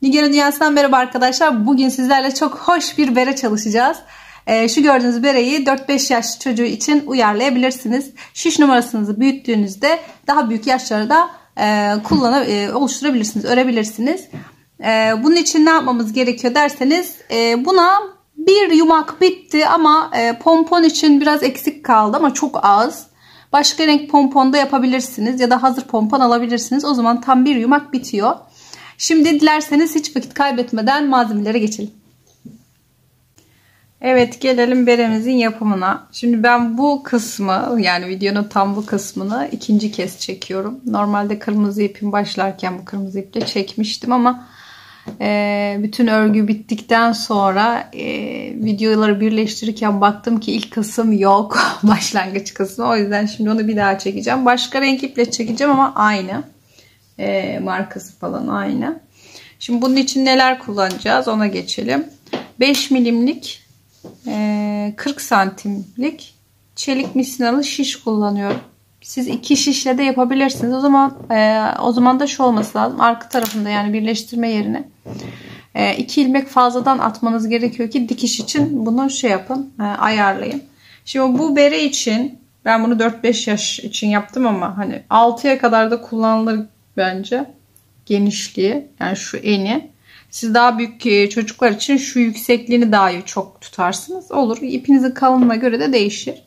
Nigar'ın Dünyası'ndan merhaba arkadaşlar. Bugün sizlerle çok hoş bir bere çalışacağız. Şu gördüğünüz bereyi 4-5 yaş çocuğu için uyarlayabilirsiniz. Şiş numarasınızı büyüttüğünüzde daha büyük yaşları da oluşturabilirsiniz, örebilirsiniz. Bunun için ne yapmamız gerekiyor derseniz buna bir yumak bitti ama pompon için biraz eksik kaldı ama çok az. Başka renk pompon da yapabilirsiniz ya da hazır pompon alabilirsiniz. O zaman tam bir yumak bitiyor. Şimdi dilerseniz hiç vakit kaybetmeden malzemelere geçelim. Evet, gelelim beremizin yapımına. Şimdi ben bu kısmı, yani videonun tam bu kısmını ikinci kez çekiyorum. Normalde kırmızı ipim başlarken bu kırmızı iple çekmiştim ama bütün örgü bittikten sonra videoları birleştirirken baktım ki ilk kısım yok. Başlangıç kısmı. O yüzden şimdi onu bir daha çekeceğim. Başka renk iple çekeceğim ama aynı. Markası falan aynı. Şimdi bunun için neler kullanacağız ona geçelim. 5 milimlik 40 santimlik çelik misinalı şiş kullanıyorum. Siz 2 şişle de yapabilirsiniz. O zaman da şu olması lazım. Arka tarafında, yani birleştirme yerine 2 ilmek fazladan atmanız gerekiyor ki dikiş için bunu ayarlayın. Şimdi bu bere için ben bunu 4-5 yaş için yaptım ama hani 6'ya kadar da kullanılır bence. Genişliği, yani şu eni. Siz daha büyük çocuklar için şu yüksekliğini daha çok tutarsınız. Olur. İpinizin kalınlığına göre de değişir.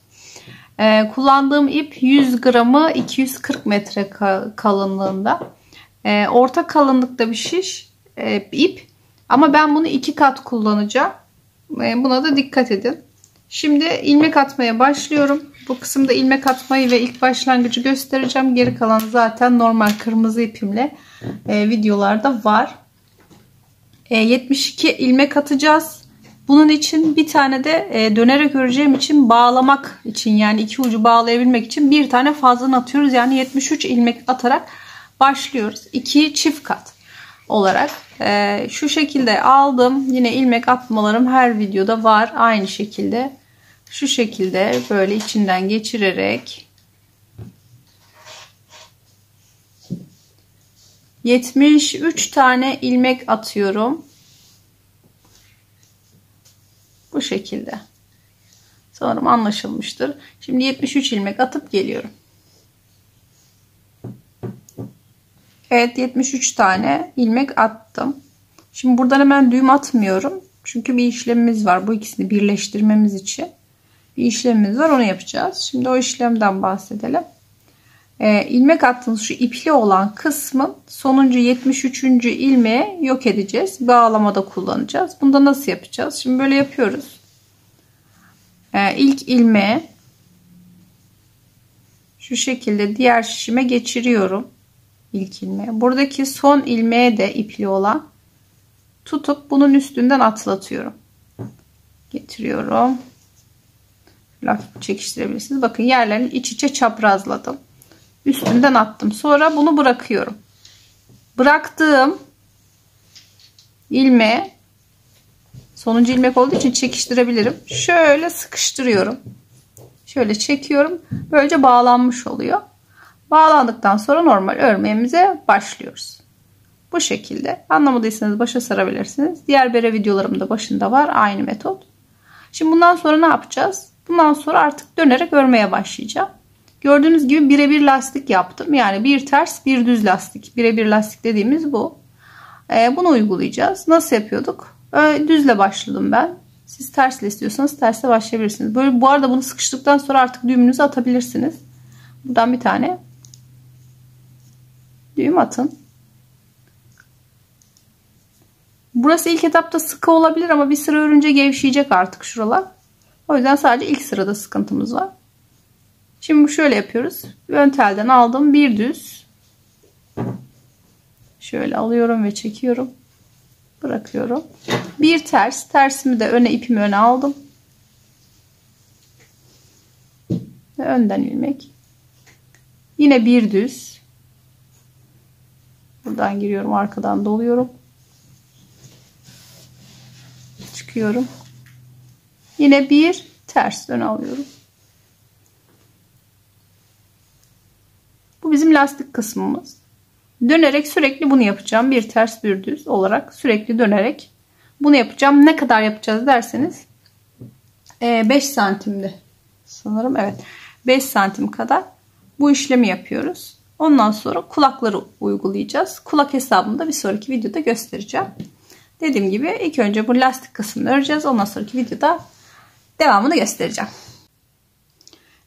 Kullandığım ip 100 gramı 240 metre kalınlığında. Orta kalınlıkta bir şiş ip. Ama ben bunu 2 kat kullanacağım. Buna da dikkat edin. Şimdi ilmek atmaya başlıyorum. Bu kısımda ilmek atmayı ve ilk başlangıcı göstereceğim. Geri kalan zaten normal kırmızı ipimle videolarda var. 72 ilmek atacağız. Bunun için bir tane de dönerek öreceğim için bağlamak için, yani iki ucu bağlayabilmek için bir tane fazladan atıyoruz. Yani 73 ilmek atarak başlıyoruz. 2 çift kat olarak şu şekilde aldım. Yine ilmek atmalarım her videoda var. Aynı şekilde şu şekilde böyle içinden geçirerek 73 tane ilmek atıyorum. Bu şekilde. Sanırım anlaşılmıştır. Şimdi 73 ilmek atıp geliyorum. Evet, 73 tane ilmek attım. Şimdi buradan hemen düğüm atmıyorum. Çünkü bir işlemimiz var. Bu ikisini birleştirmemiz için bir işlemimiz var. Onu yapacağız. Şimdi o işlemden bahsedelim. İlmek attığınız şu ipli olan kısmın sonuncu 73. ilmeği yok edeceğiz. Bağlamada kullanacağız. Bunda nasıl yapacağız? Şimdi böyle yapıyoruz. İlk ilmeği şu şekilde diğer şişime geçiriyorum. İlk ilmeği. Buradaki son ilmeğe de ipli olan tutup bunun üstünden atlatıyorum. Getiriyorum. Hafif çekiştirebilirsiniz. Bakın yerlerini iç içe çaprazladım. Üstünden attım. Sonra bunu bırakıyorum. Bıraktığım ilmeği, sonuncu ilmek olduğu için çekiştirebilirim. Şöyle sıkıştırıyorum. Şöyle çekiyorum. Böylece bağlanmış oluyor. Bağlandıktan sonra normal örmemize başlıyoruz. Bu şekilde. Anlamadıysanız başa sarabilirsiniz. Diğer bere videolarım da başında var. Aynı metot. Şimdi bundan sonra ne yapacağız? Bundan sonra artık dönerek örmeye başlayacağım. Gördüğünüz gibi birebir lastik yaptım. Yani bir ters bir düz lastik. Birebir lastik dediğimiz bu. Bunu uygulayacağız. Nasıl yapıyorduk? Düzle başladım ben. Siz tersle istiyorsanız tersle başlayabilirsiniz. Böyle, bu arada bunu sıkıştıktan sonra artık düğümünüzü atabilirsiniz. Buradan bir tane düğüm atın. Burası ilk etapta sıkı olabilir ama bir sıra örünce gevşeyecek artık şuralar. O yüzden sadece ilk sırada sıkıntımız var. Şimdi şöyle yapıyoruz. Ön telden aldım. Bir düz. Şöyle alıyorum ve çekiyorum. Bırakıyorum. Bir ters. Tersimi de ipimi öne aldım. Ve önden ilmek. Yine bir düz. Buradan giriyorum. Arkadan doluyorum. Çıkıyorum. Yine bir ters öne alıyorum. Bu bizim lastik kısmımız. Dönerek sürekli bunu yapacağım. Bir ters bir düz olarak sürekli dönerek bunu yapacağım. Ne kadar yapacağız derseniz 5 santimdi sanırım. Evet. 5 santim kadar bu işlemi yapıyoruz. Ondan sonra kulakları uygulayacağız. Kulak hesabını da bir sonraki videoda göstereceğim. Dediğim gibi ilk önce bu lastik kısmını öreceğiz. Ondan sonraki videoda devamını göstereceğim.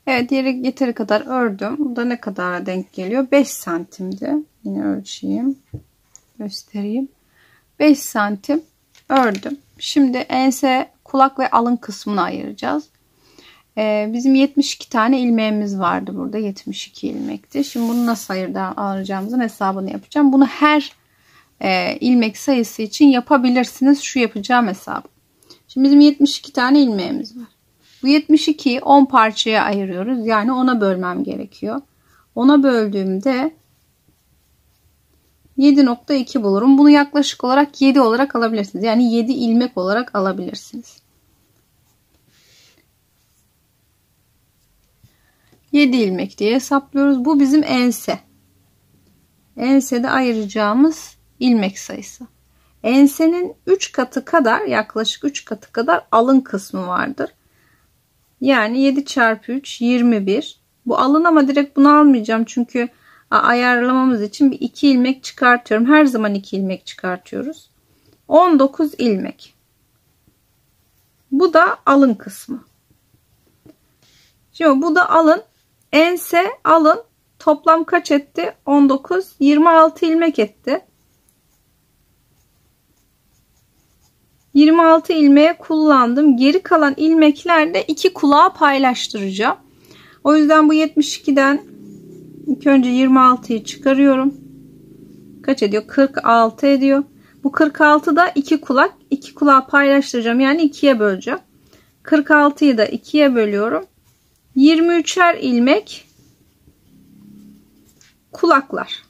Evet, yeteri kadar ördüm. Bu da ne kadara denk geliyor? 5 santimdi. Yine ölçeyim. Göstereyim. 5 santim ördüm. Şimdi ense, kulak ve alın kısmını ayıracağız. Bizim 72 tane ilmeğimiz vardı burada. 72 ilmekti. Şimdi bunu nasıl ayıracağımızın hesabını yapacağım. Bunu her ilmek sayısı için yapabilirsiniz. Şu yapacağım hesabı. Şimdi bizim 72 tane ilmeğimiz var. Bu 72'yi 10 parçaya ayırıyoruz. Yani 10'a bölmem gerekiyor. 10'a böldüğümde 7.2 bulurum. Bunu yaklaşık olarak 7 olarak alabilirsiniz. Yani 7 ilmek olarak alabilirsiniz. 7 ilmek diye hesaplıyoruz. Bu bizim ense. Ensede ayıracağımız ilmek sayısı. Ensenin 3 katı kadar, yaklaşık 3 katı kadar alın kısmı vardır. Yani 7 çarpı 3 21. Bu alın ama direkt bunu almayacağım. Çünkü ayarlamamız için bir 2 ilmek çıkartıyorum. Her zaman 2 ilmek çıkartıyoruz. 19 ilmek. Bu da alın kısmı. Şimdi bu da alın. Ense, alın. Toplam kaç etti? 19. 26 ilmek etti. 26 ilmeğe kullandım. Geri kalan ilmeklerle 2 kulağa paylaştıracağım. O yüzden bu 72'den ilk önce 26'yı çıkarıyorum. Kaç ediyor? 46 ediyor. Bu 46'da 2 kulak. 2 kulağa paylaştıracağım. Yani 2'ye böleceğim. 46'yı da 2'ye bölüyorum. 23'er ilmek kulaklar.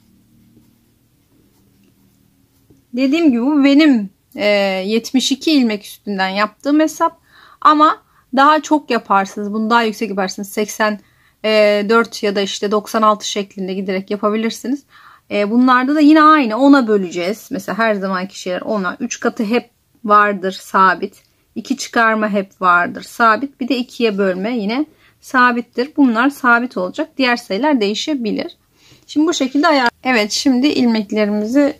Dediğim gibi bu benim 72 ilmek üstünden yaptığım hesap. Ama daha çok yaparsınız. Bunu daha yüksek yaparsınız. 84 ya da işte 96 şeklinde giderek yapabilirsiniz. Bunlarda da yine aynı. 10'a böleceğiz. Mesela her zamanki şeyler 10'a. 3 katı hep vardır sabit. 2 çıkarma hep vardır sabit. Bir de 2'ye bölme yine sabittir. Bunlar sabit olacak. Diğer sayılar değişebilir. Şimdi bu şekilde ayar. Evet, şimdi ilmeklerimizi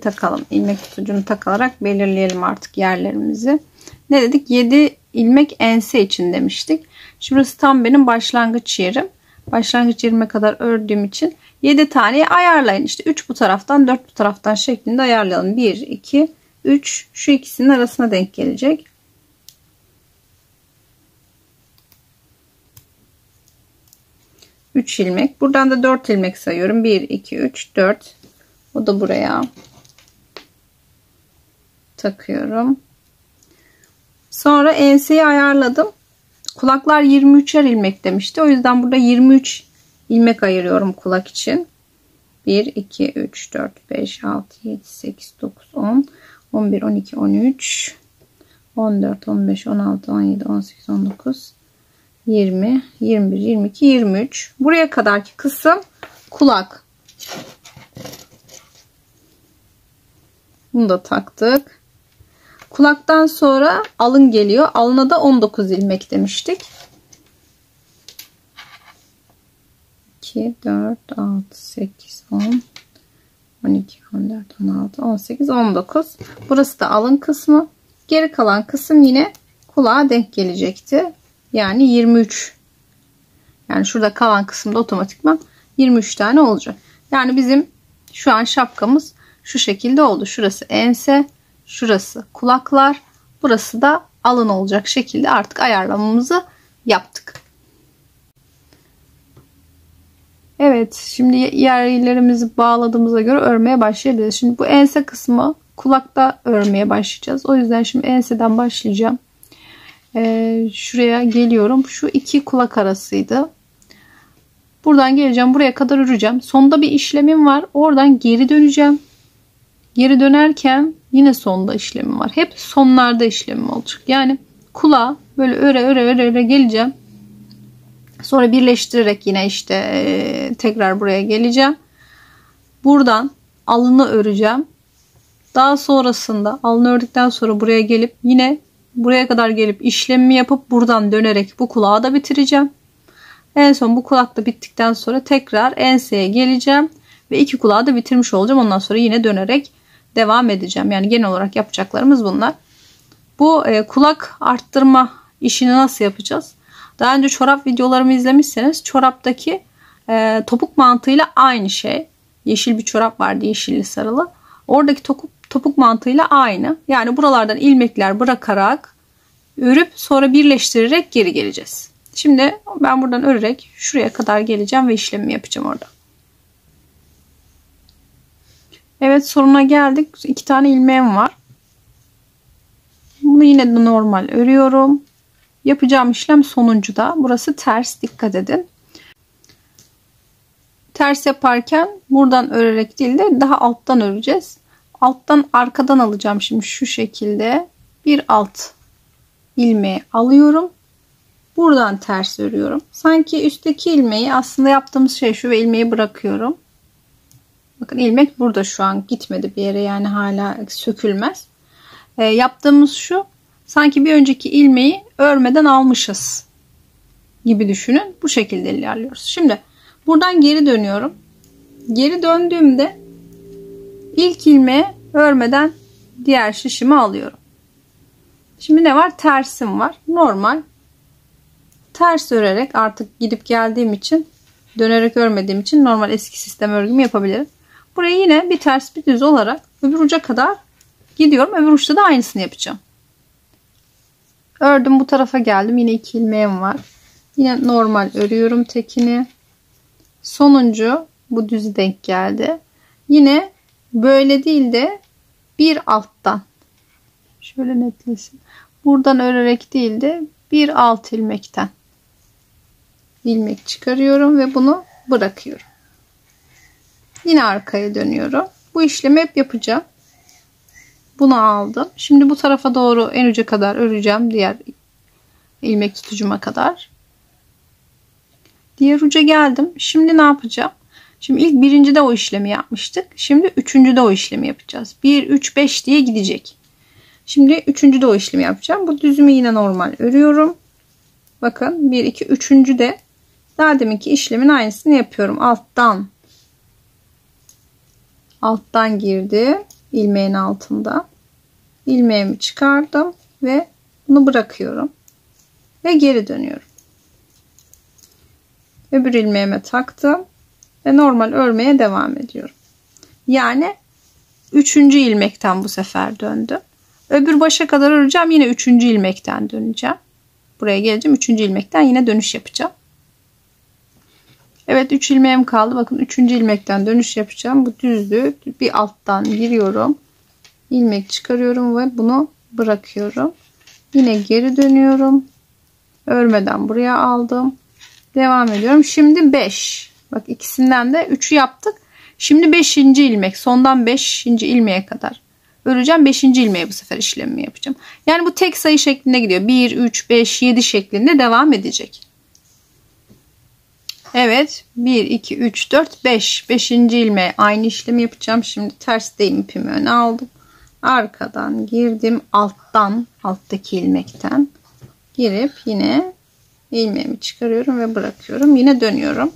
takalım. İlmek tutucunu takalarak belirleyelim artık yerlerimizi. Ne dedik? 7 ilmek ense için demiştik. Şimdi burası tam benim başlangıç yerim. Başlangıç yerime kadar ördüğüm için 7 taneyi ayarlayın. İşte 3 bu taraftan 4 bu taraftan şeklinde ayarlayalım. 1, 2, 3 şu ikisinin arasına denk gelecek. Üç ilmek. Buradan da 4 ilmek sayıyorum. 1, 2, 3, 4. O da buraya takıyorum. Sonra enseyi ayarladım. Kulaklar 23'er ilmek demişti. O yüzden burada 23 ilmek ayırıyorum kulak için. 1, 2, 3, 4, 5, 6, 7, 8, 9, 10, 11, 12, 13, 14, 15, 16, 17, 18, 19, 20, 21, 22, 23. Buraya kadarki kısım kulak. Bunu da taktık. Kulaktan sonra alın geliyor. Alına da 19 ilmek demiştik. 2, 4, 6, 8, 10, 12, 14, 16, 18, 19. Burası da alın kısmı. Geri kalan kısım yine kulağa denk gelecekti. Yani 23. Yani şurada kalan kısımda otomatikman 23 tane olacak. Yani bizim şu an şapkamız şu şekilde oldu. Şurası ense, şurası kulaklar, burası da alın olacak şekilde artık ayarlamamızı yaptık. Evet, şimdi yerlerimizi bağladığımıza göre örmeye başlayabiliriz. Şimdi bu ense kısmı kulakta örmeye başlayacağız. O yüzden şimdi enseden başlayacağım. Şuraya geliyorum. Şu iki kulak arasıydı. Buradan geleceğim. Buraya kadar öreceğim. Sonda bir işlemim var. Oradan geri döneceğim. Geri dönerken yine sonda işlemim var. Hep sonlarda işlemim olacak. Yani kulağı böyle öre geleceğim. Sonra birleştirerek yine işte tekrar buraya geleceğim. Buradan alını öreceğim. Daha sonrasında alını ördükten sonra buraya gelip yine buraya kadar gelip işlemimi yapıp buradan dönerek bu kulağı da bitireceğim. En son bu kulak da bittikten sonra tekrar enseye geleceğim ve iki kulağı da bitirmiş olacağım. Ondan sonra yine dönerek devam edeceğim. Yani genel olarak yapacaklarımız bunlar. Bu kulak arttırma işini nasıl yapacağız? Daha önce çorap videolarımı izlemişseniz çoraptaki topuk mantığıyla aynı şey. Yeşil bir çorap vardı, yeşilli sarılı. Oradaki topuk mantığıyla aynı. Yani buralardan ilmekler bırakarak örüp sonra birleştirerek geri geleceğiz. Şimdi ben buradan örerek şuraya kadar geleceğim ve işlemimi yapacağım orada. Evet, sonuna geldik. 2 tane ilmeğim var. Bunu yine de normal örüyorum. Yapacağım işlem sonuncuda. Burası ters, dikkat edin. Ters yaparken buradan örerek değil de daha alttan öreceğiz. Alttan arkadan alacağım şimdi şu şekilde. Bir alt ilmeği alıyorum. Buradan ters örüyorum. Sanki üstteki ilmeği aslında yaptığımız şey şu ve ilmeği bırakıyorum. Bakın ilmek burada şu an gitmedi bir yere, yani hala sökülmez. Yaptığımız şu, sanki bir önceki ilmeği örmeden almışız gibi düşünün. Bu şekilde ilerliyoruz. Şimdi buradan geri dönüyorum. Geri döndüğümde ilk ilmeği örmeden diğer şişimi alıyorum. Şimdi ne var? Tersim var. Normal ters örerek artık gidip geldiğim için, dönerek örmediğim için normal eski sistem örgümü yapabilirim. Buraya yine bir ters bir düz olarak öbür uca kadar gidiyorum. Öbür uçta da aynısını yapacağım. Ördüm, bu tarafa geldim. Yine 2 ilmeğim var. Yine normal örüyorum tekini. Sonuncu bu düz denk geldi. Yine böyle değil de bir alttan. Şöyle netlesin. Buradan örerek değil de bir alt ilmekten ilmek çıkarıyorum ve bunu bırakıyorum. Yine arkaya dönüyorum. Bu işlemi hep yapacağım. Bunu aldım. Şimdi bu tarafa doğru en uca kadar öreceğim. Diğer ilmek tutucuma kadar. Diğer uca geldim. Şimdi ne yapacağım? Şimdi ilk birincide o işlemi yapmıştık. Şimdi üçüncüde o işlemi yapacağız. 1, 3, 5 diye gidecek. Şimdi üçüncüde o işlemi yapacağım. Bu düzümü yine normal örüyorum. Bakın 1, 2, üçüncüde daha deminki işlemin aynısını yapıyorum. Alttan girdim. İlmeğin altında. İlmeğimi çıkardım ve bunu bırakıyorum. Ve geri dönüyorum. Öbür ilmeğime taktım. Ve normal örmeye devam ediyorum. Yani 3. ilmekten bu sefer döndüm. Öbür başa kadar öreceğim. Yine 3. ilmekten döneceğim. Buraya geleceğim. 3. ilmekten yine dönüş yapacağım. Evet, 3 ilmeğim kaldı. Bakın 3. ilmekten dönüş yapacağım. Bu düzlüğü bir alttan giriyorum. İlmek çıkarıyorum ve bunu bırakıyorum. Yine geri dönüyorum. Örmeden buraya aldım. Devam ediyorum. Şimdi 5. Bak, ikisinden de 3'ü yaptık. Şimdi 5. ilmek. Sondan 5. ilmeğe kadar öreceğim. 5. ilmeğe bu sefer işlemimi yapacağım. Yani bu tek sayı şeklinde gidiyor. 1, 3, 5, 7 şeklinde devam edecek. Evet. 1, 2, 3, 4, 5. 5. ilmeğe aynı işlemi yapacağım. Şimdi tersteyim, ipimi öne aldım. Arkadan girdim. Alttaki ilmekten girip yine ilmeğimi çıkarıyorum ve bırakıyorum. Yine dönüyorum.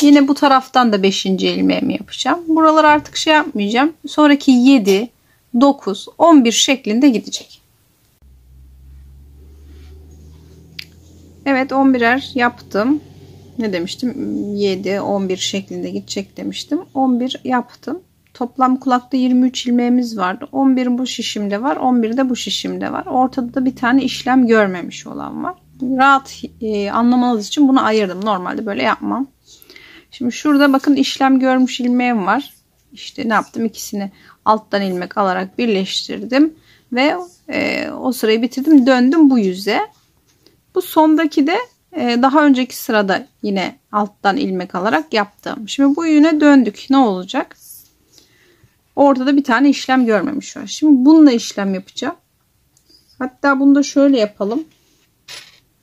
Yine bu taraftan da 5. ilmeğimi yapacağım. Buralar artık şey yapmayacağım. Sonraki 7, 9, 11 şeklinde gidecek. Evet, 11'er yaptım. Ne demiştim? 7, 11 şeklinde gidecek demiştim. 11 yaptım. Toplam kulakta 23 ilmeğimiz vardı. 11 bu şişimde var. 11 de bu şişimde var. Ortada da bir tane işlem görmemiş olan var. Rahat anlamanız için bunu ayırdım. Normalde böyle yapmam. Şimdi şurada bakın işlem görmüş ilmeğim var. İşte ne yaptım? İkisini alttan ilmek alarak birleştirdim. Ve o sırayı bitirdim. Döndüm bu yüze. Bu sondaki de daha önceki sırada yine alttan ilmek alarak yaptım. Şimdi bu yöne döndük. Ne olacak? Ortada bir tane işlem görmemiş var. Şimdi bununla işlem yapacağım. Hatta bunu da şöyle yapalım.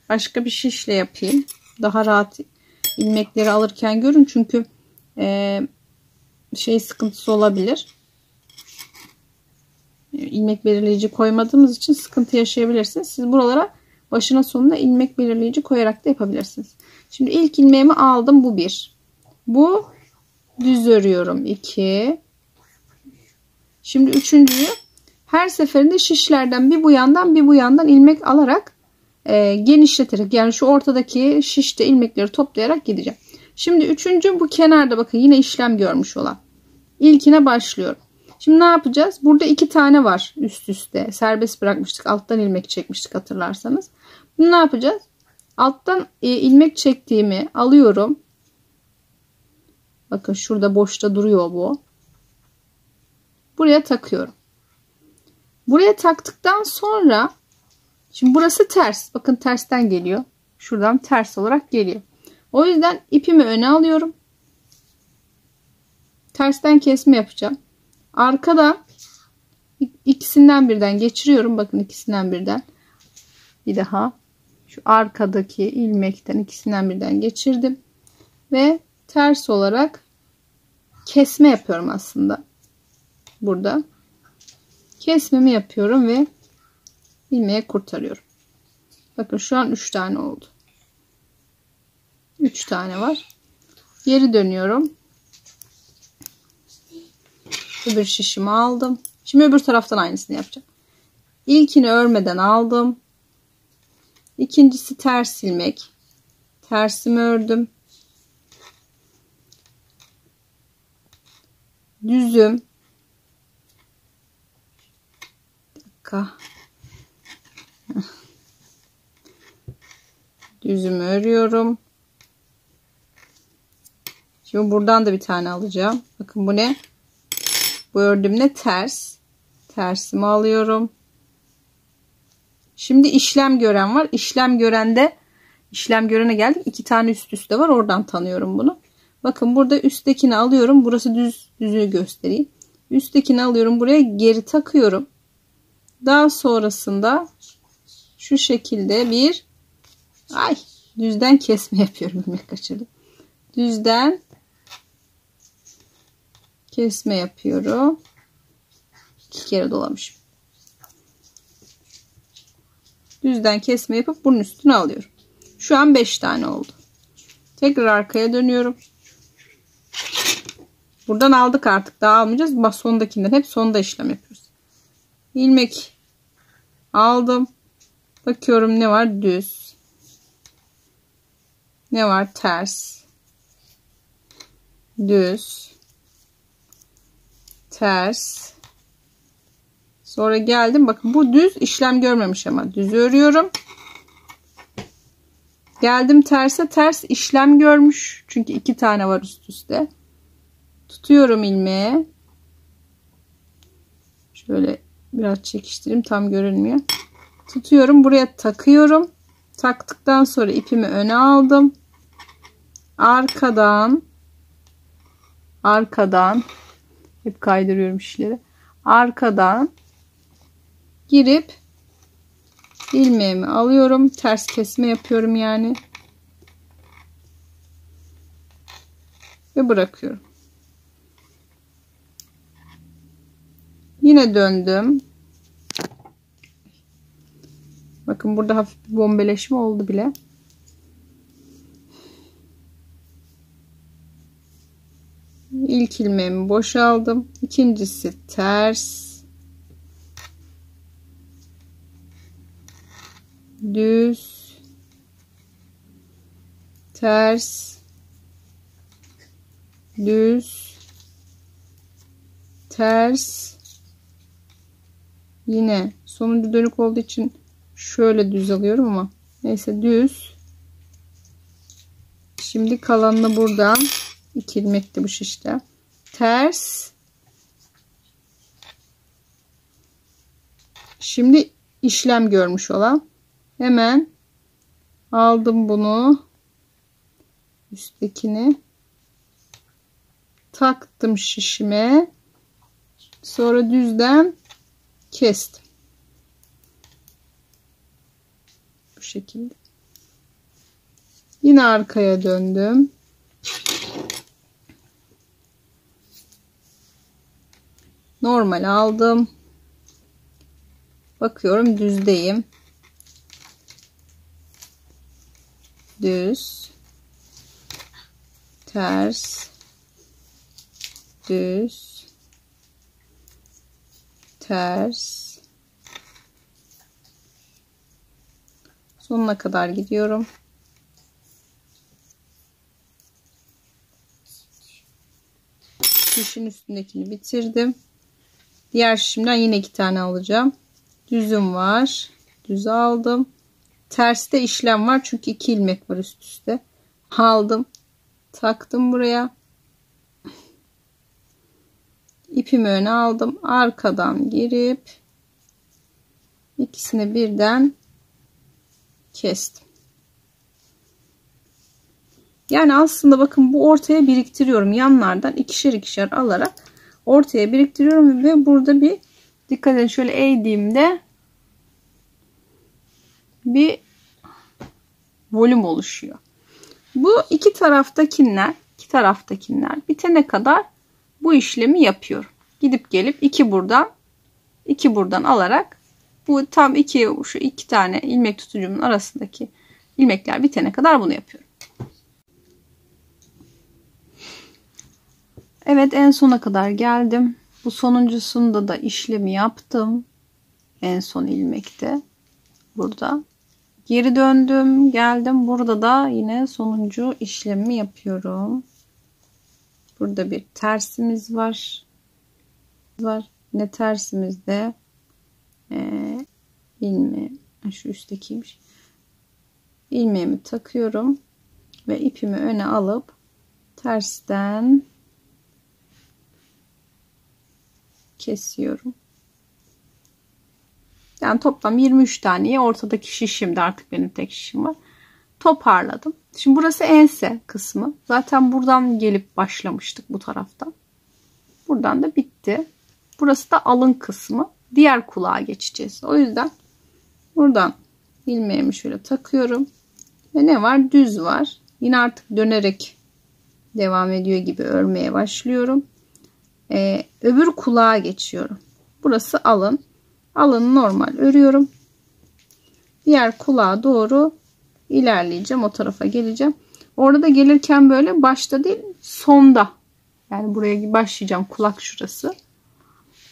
Başka bir şişle yapayım. Daha rahat ilmekleri alırken görün. Çünkü şey sıkıntısı olabilir. İlmek belirleyici koymadığımız için sıkıntı yaşayabilirsiniz. Siz buralara başına sonuna ilmek belirleyici koyarak da yapabilirsiniz. Şimdi ilk ilmeğimi aldım. Bu 1. Bu düz örüyorum. 2. Şimdi üçüncüyü her seferinde şişlerden bir bu yandan bir bu yandan ilmek alarak genişleterek, yani şu ortadaki şişte ilmekleri toplayarak gideceğim. Şimdi üçüncü bu kenarda, bakın yine işlem görmüş olan. İlkine başlıyorum. Şimdi ne yapacağız? Burada 2 tane var üst üste. Serbest bırakmıştık. Alttan ilmek çekmiştik hatırlarsanız. Bunu ne yapacağız? Alttan ilmek çektiğimi alıyorum. Bakın şurada boşta duruyor bu. Buraya takıyorum. Buraya taktıktan sonra şimdi burası ters. Bakın tersten geliyor. Şuradan ters olarak geliyor. O yüzden ipimi öne alıyorum. Tersten kesme yapacağım. Arkada ikisinden birden geçiriyorum. Bakın ikisinden birden. Bir daha şu arkadaki ilmekten ikisinden birden geçirdim. Ve ters olarak kesme yapıyorum aslında. Burada. Kesmemi yapıyorum ve ilmeğe kurtarıyorum. Bakın şu an 3 tane oldu. 3 tane var. Geri dönüyorum. Öbür şişimi aldım. Şimdi öbür taraftan aynısını yapacağım. İlkini örmeden aldım. İkincisi ters ilmek. Tersimi ördüm. Düzüm. Bir dakika. Düzümü örüyorum. Şimdi buradan da bir tane alacağım. Bakın bu ne? Bu ördüğüm ne? Ters. Tersimi alıyorum. Şimdi işlem gören var. İşlem görene geldik. 2 tane üst üste var. Oradan tanıyorum bunu. Bakın burada üsttekini alıyorum. Burası düzü göstereyim. Üsttekini alıyorum. Buraya geri takıyorum. Daha sonrasında şu şekilde bir düzden kesme yapıyorum. İlmek kaçırdım. Düzden kesme yapıyorum. 2 kere dolamışım. Düzden kesme yapıp bunun üstüne alıyorum. Şu an 5 tane oldu. Tekrar arkaya dönüyorum. Buradan aldık, artık daha almayacağız. Bak sondakinden hep sonda işlem yapıyoruz. İlmek aldım. Bakıyorum ne var? Düz. Ne var? Ters. Düz. Ters. Sonra geldim. Bakın bu düz işlem görmemiş ama düz örüyorum. Geldim terse, ters işlem görmüş. Çünkü 2 tane var üst üste. Tutuyorum ilmeği. Şöyle biraz çekiştireyim, tam görünmüyor. Tutuyorum, buraya takıyorum. Taktıktan sonra ipimi öne aldım. Arkadan hep kaydırıyorum işleri. Arkadan girip ilmeğimi alıyorum. Ters kesme yapıyorum yani. Ve bırakıyorum. Yine döndüm. Bakın burada hafif bir bombeleşme oldu bile. İlk ilmeğimi boşaldım. İkincisi ters. Düz. Ters. Düz. Ters. Yine sonuncu dönük olduğu için şöyle düz alıyorum ama neyse, düz. Şimdi kalanını buradan 2 ilmekti bu şişte. Ters. Şimdi işlem görmüş olan, hemen aldım bunu, üsttekini taktım şişime, sonra düzden kestim bu şekilde. Yine arkaya döndüm. Normal aldım. Bakıyorum düzdeyim. Düz, ters, düz, ters. Sonuna kadar gidiyorum. Şişin üstündekini bitirdim. Diğer şişimden yine 2 tane alacağım. Düzüm var. Düz aldım. Terste işlem var çünkü 2 ilmek var üst üste. Aldım. Taktım buraya. İpimi öne aldım. Arkadan girip ikisini birden kestim. Yani aslında bakın bu ortaya biriktiriyorum. Yanlardan ikişer ikişer alarak ortaya biriktiriyorum ve burada bir dikkat edin, şöyle eğdiğimde bir volüm oluşuyor. Bu iki taraftakiler bitene kadar bu işlemi yapıyorum. Gidip gelip iki buradan alarak bu tam şu iki tane ilmek tutucumun arasındaki ilmekler bitene kadar bunu yapıyorum. Evet, en sona kadar geldim. Bu sonuncusunda da işlemi yaptım. En son ilmekte burada. Geri döndüm, geldim. Burada da yine sonuncu işlemi yapıyorum. Burada bir tersimiz var. Yine tersimizde ilmeğim, şu üsttekiymiş. İlmeğimi takıyorum ve ipimi öne alıp tersten kesiyorum. Yani toplam 23 taneye ortadaki şişimde artık benim tek şişim var. Toparladım. Şimdi burası ense kısmı. Zaten buradan gelip başlamıştık bu taraftan. Buradan da bitti. Burası da alın kısmı. Diğer kulağa geçeceğiz. O yüzden buradan ilmeğimi şöyle takıyorum. Ve ne var? Düz var. Yine artık dönerek devam ediyor gibi örmeye başlıyorum. Öbür kulağa geçiyorum. Burası alın. Alını normal örüyorum. Diğer kulağa doğru ilerleyeceğim. O tarafa geleceğim. Orada da gelirken böyle başta değil sonda. Yani buraya başlayacağım. Kulak şurası.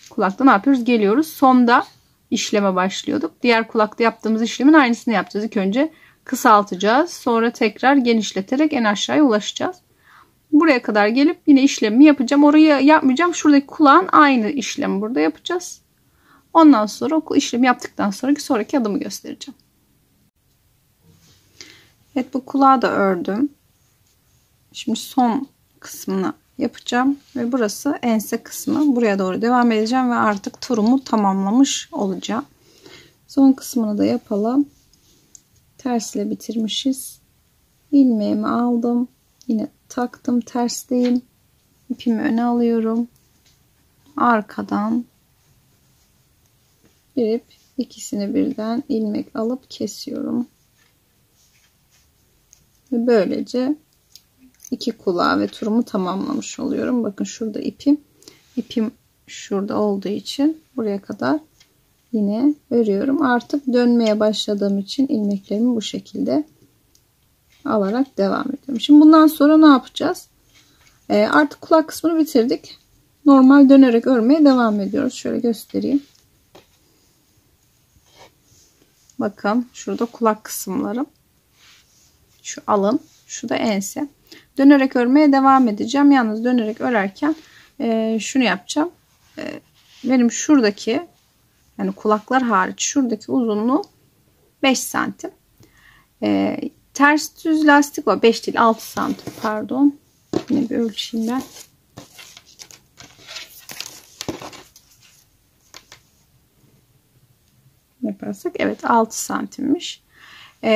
Kulakta ne yapıyoruz? Geliyoruz. Sonda işleme başlıyorduk. Diğer kulakta yaptığımız işlemin aynısını yapacağız. İlk önce kısaltacağız. Sonra tekrar genişleterek en aşağıya ulaşacağız. Buraya kadar gelip yine işlemi yapacağım. Orayı yapmayacağım. Şuradaki kulağın aynı işlemi burada yapacağız. Ondan sonra o işlemi yaptıktan sonraki adımı göstereceğim. Evet, bu kulağı da ördüm. Şimdi son kısmını yapacağım ve burası ense kısmı. Buraya doğru devam edeceğim ve artık turumu tamamlamış olacağım. Son kısmını da yapalım. Tersle bitirmişiz. İlmeğimi aldım. Yine taktım, tersteyim. İpimi öne alıyorum. Arkadan girip ikisini birden ilmek alıp kesiyorum. Ve böylece iki kulağı ve turumu tamamlamış oluyorum. Bakın şurada ipim şurada olduğu için buraya kadar yine örüyorum. Artık dönmeye başladığım için ilmeklerimi bu şekilde alarak devam ediyorum. Şimdi bundan sonra ne yapacağız? Artık kulak kısmını bitirdik. Normal dönerek örmeye devam ediyoruz. Şöyle göstereyim. Bakın şurada kulak kısımlarım. Şu alın, şu da ense. Dönerek örmeye devam edeceğim. Yalnız dönerek örerken şunu yapacağım. Benim şuradaki, yani kulaklar hariç şuradaki uzunluğu 5 santim. Ters düz lastik var. 5 değil 6 santim pardon. Yine bir ölçeyim ben. Yaparsak evet 6 santimmiş.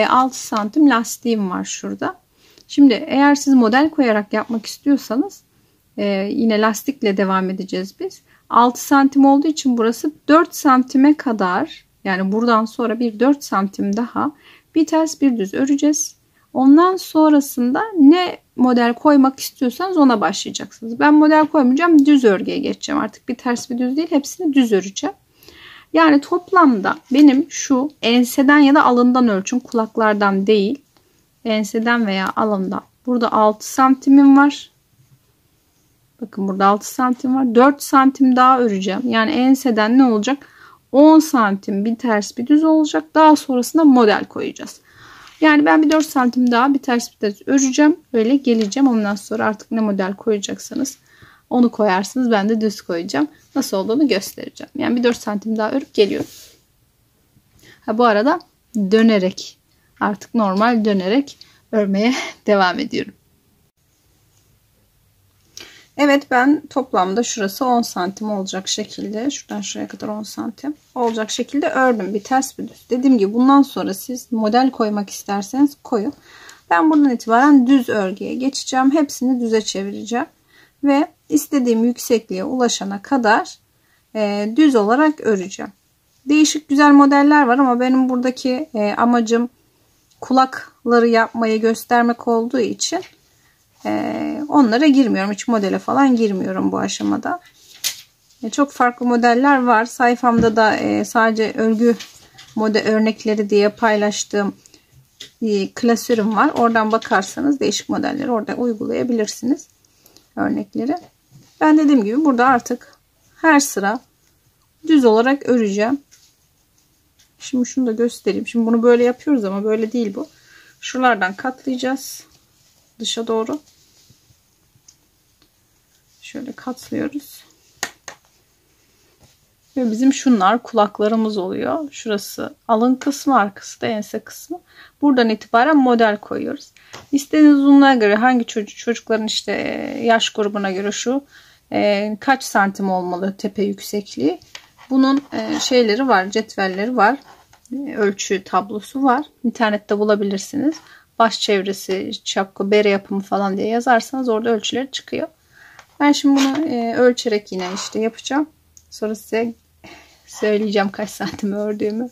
6 santim lastiğim var şurada. Şimdi eğer siz model koyarak yapmak istiyorsanız yine lastikle devam edeceğiz biz. 6 santim olduğu için burası 4 santime kadar, yani buradan sonra bir 4 santim daha bir ters bir düz öreceğiz. Ondan sonrasında ne model koymak istiyorsanız ona başlayacaksınız. Ben model koymayacağım. Düz örgüye geçeceğim. Artık bir ters bir düz değil. Hepsini düz öreceğim. Yani toplamda benim şu enseden ya da alından ölçün. Kulaklardan değil. Enseden veya alından. Burada 6 santimim var. Bakın burada 6 santim var. 4 santim daha öreceğim. Yani enseden ne olacak? 10 santim bir ters bir düz olacak. Daha sonrasında model koyacağız. Yani ben bir 4 santim daha bir ters bir düz öreceğim. Öyle geleceğim. Ondan sonra artık ne model koyacaksanız onu koyarsınız. Ben de düz koyacağım. Nasıl olduğunu göstereceğim. Yani bir 4 santim daha örüp geliyorum. Bu arada dönerek, artık normal dönerek örmeye devam ediyorum. Evet, ben toplamda şurası 10 santim olacak şekilde, şuradan şuraya kadar 10 santim olacak şekilde ördüm. Bir ters bir düz. Dediğim gibi bundan sonra siz model koymak isterseniz koyun. Ben buradan itibaren düz örgüye geçeceğim. Hepsini düze çevireceğim. Ve istediğim yüksekliğe ulaşana kadar düz olarak öreceğim. Değişik güzel modeller var ama benim buradaki amacım kulakları yapmayı göstermek olduğu için onlara girmiyorum. Hiç modele falan girmiyorum bu aşamada. Çok farklı modeller var. Sayfamda da sadece örgü model örnekleri diye paylaştığım klasörüm var. Oradan bakarsanız değişik modelleri orada uygulayabilirsiniz. Örnekleri. Ben dediğim gibi burada artık her sıra düz olarak öreceğim. Şimdi şunu da göstereyim. Şimdi bunu böyle yapıyoruz ama böyle değil bu. Şuralardan katlayacağız. Dışa doğru. Şöyle katlıyoruz. Ve bizim şunlar kulaklarımız oluyor. Şurası alın kısmı, arkası da ense kısmı. Buradan itibaren model koyuyoruz. İstediğiniz uzunluğa göre hangi çocukların işte yaş grubuna göre şu kaç santim olmalı tepe yüksekliği. Bunun şeyleri var, cetvelleri var. Ölçü tablosu var. İnternette bulabilirsiniz. Baş çevresi, şapka, bere yapımı falan diye yazarsanız orada ölçüleri çıkıyor. Ben şimdi bunu ölçerek yine işte yapacağım. Sonra size söyleyeceğim kaç santim ördüğümü.